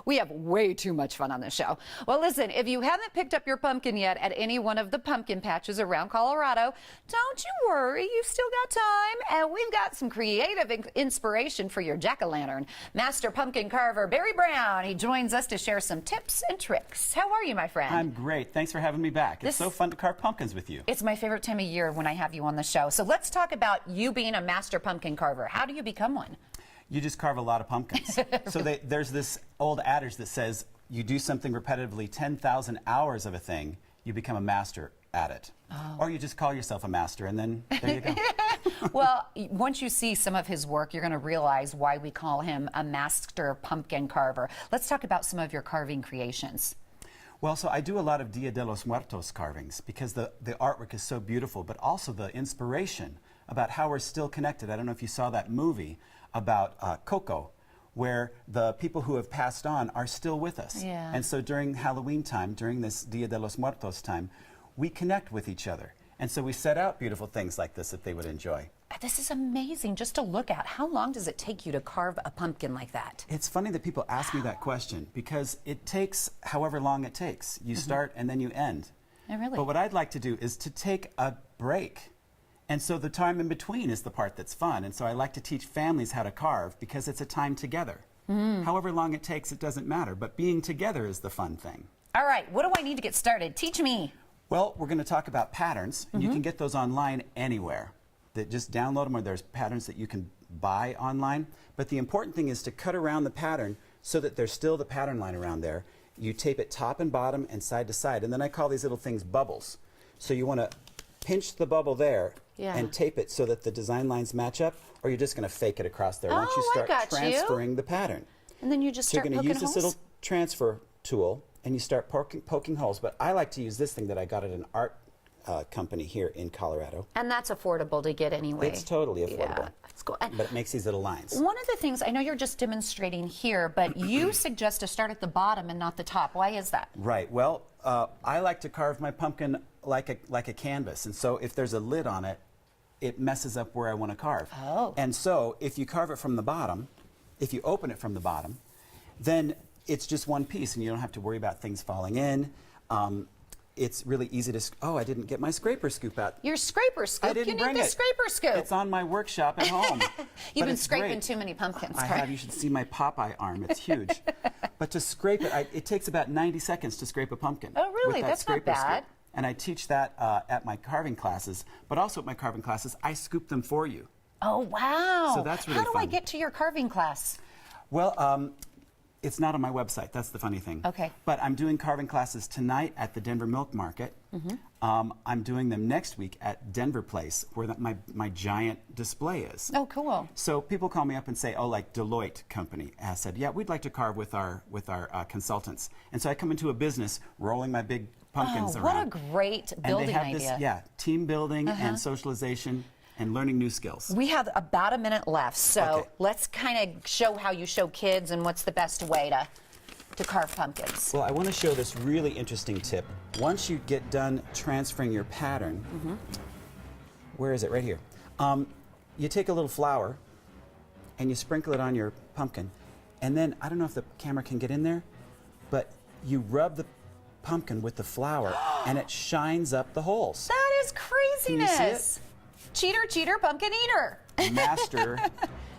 We have way too much fun on this show. Well, listen, if you haven't picked up your pumpkin yet at any one of the pumpkin patches around Colorado, don't you worry, you've still got time, and we've got some creative inspiration for your jack-o'-lantern. Master pumpkin carver Barry Brown, he joins us to share some tips and tricks. How are you, my friend? I'm great. Thanks for having me back. It's so fun to carve pumpkins with you. It's my favorite time of year when I have you on the show. So let's talk about you being a master pumpkin carver. How do you become one? You just carve a lot of pumpkins. So there's this old adage that says you do something repetitively 10,000 hours of a thing, you become a master at it. Oh. Or you just call yourself a master, and then there you go. Well, once you see some of his work, you're going to realize why we call him a master pumpkin carver. Let's talk about some of your carving creations. Well, so I do a lot of Dia de los Muertos carvings because the artwork is so beautiful, but also the inspiration about how we're still connected. I don't know if you saw that movie about Coco, where the people who have passed on are still with us. Yeah. And so during Halloween time, during this Dia de los Muertos time, we connect with each other. And so we set out beautiful things like this that they would enjoy. This is amazing just to look at. How long does it take you to carve a pumpkin like that? It's funny that people ask me that question because it takes however long it takes. You start and then you end. Oh, really? But what I'd like to do is to take a break. And so the time in between is the part that's fun. And so I like to teach families how to carve because it's a time together. However long it takes, it doesn't matter. But being together is the fun thing. All right, what do I need to get started? Teach me. Well, we're going to talk about patterns. You can get those online anywhere. Just download them, or there's patterns that you can buy online. But the important thing is to cut around the pattern so that there's still the pattern line around there. You tape it top and bottom and side to side. And then I call these little things bubbles. So you want to pinch the bubble there and tape it so that the design lines match up, or you're just going to fake it across there once you start transferring the pattern. And then you just start poking holes? So you're going to use this little transfer tool, and you start poking holes. But I like to use this thing that I got at an art company here in Colorado. And that's affordable to get anyway. It's totally affordable. Yeah, that's cool. But it makes these little lines. One of the things, I know you're just demonstrating here, but you suggest to start at the bottom and not the top. Why is that? Right. Well, I like to carve my pumpkin like a canvas. And so if there's a lid on it, it messes up where I want to carve. Oh. And so if you carve it from the bottom, if you open it from the bottom, then it's just one piece and you don't have to worry about things falling in. It's really easy to, oh, I didn't get my scraper scoop out. Your scraper scoop? I didn't you bring need the it. Scraper scoop. It's on my workshop at home. You've been scraping too many pumpkins. I have. You should see my Popeye arm. It's huge. But to scrape it, it takes about 90 seconds to scrape a pumpkin. Oh, really? With that That's not bad. scoop. And I teach that at my carving classes, but also at my carving classes, I scoop them for you. Oh, wow. So that's really fun. How do I fun. get to your carving class? Well, it's not on my website. That's the funny thing. Okay. But I'm doing carving classes tonight at the Denver Milk Market. I'm doing them next week at Denver Place, where my giant display is. Oh, cool. So people call me up and say, oh, like Deloitte Company has said, yeah, we'd like to carve with our consultants. And so I come into a business rolling my big pumpkins around. What a great building and they have idea. This, team building and socialization and learning new skills. We have about a minute left, so let's kind of show how you show kids and what's the best way to carve pumpkins. Well, I want to show this really interesting tip. Once you get done transferring your pattern, where is it? Right here. You take a little flour and you sprinkle it on your pumpkin, and then, I don't know if the camera can get in there, but you rub the pumpkin with the flour and it shines up the holes. That is craziness. Can you see it? Cheater, cheater, pumpkin eater. Master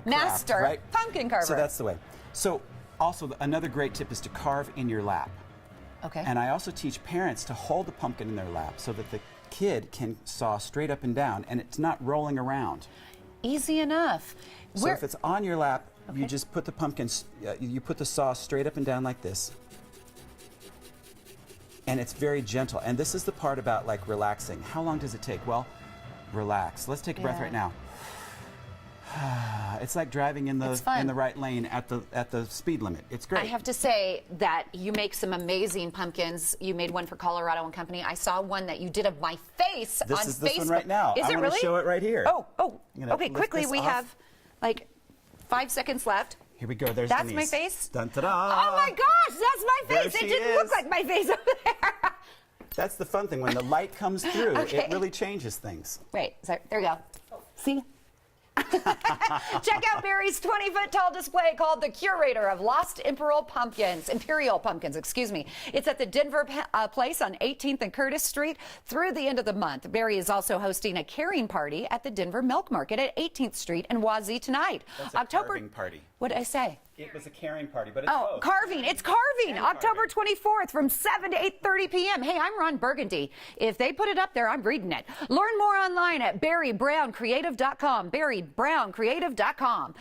Master craft, right? pumpkin carver. So that's the way. So also another great tip is to carve in your lap. Okay. And I also teach parents to hold the pumpkin in their lap so that the kid can saw straight up and down and it's not rolling around. Easy enough. So if it's on your lap, you just put the pumpkin, you put the saw straight up and down like this. And it's very gentle. And this is the part about like relaxing. How long does it take? Well, relax. Let's take a breath right now. It's like driving in the right lane at the speed limit. It's great. I have to say that you make some amazing pumpkins. You made one for Colorado and Company. I saw one that you did of my face on Facebook. This is this one right now. Is it really? I want to show it right here. Oh. Okay, quickly. We have like 5 seconds left. Here we go. There's That's Denise. my face? Dun-ta-da. Oh my gosh, that's my There face. she It didn't look is. like my face over there. That's the fun thing. When the light comes through, it really changes things. Wait, sorry, there we go. See? Check out Barry's 20-foot tall display called The Curator of Lost Imperial Pumpkins, excuse me. It's at the Denver Place on 18th and Curtis Street through the end of the month. Barry is also hosting a carrying party at the Denver Milk Market at 18th Street and Wazee tonight. That's a carving party. What did I say? It was a carrying party, but it's both. Carving. It's carving. October 24th from 7 to 8:30 p.m. Hey, I'm Ron Burgundy. If they put it up there, I'm reading it. Learn more online at BarryBrownCreative.com. BarryBrownCreative.com.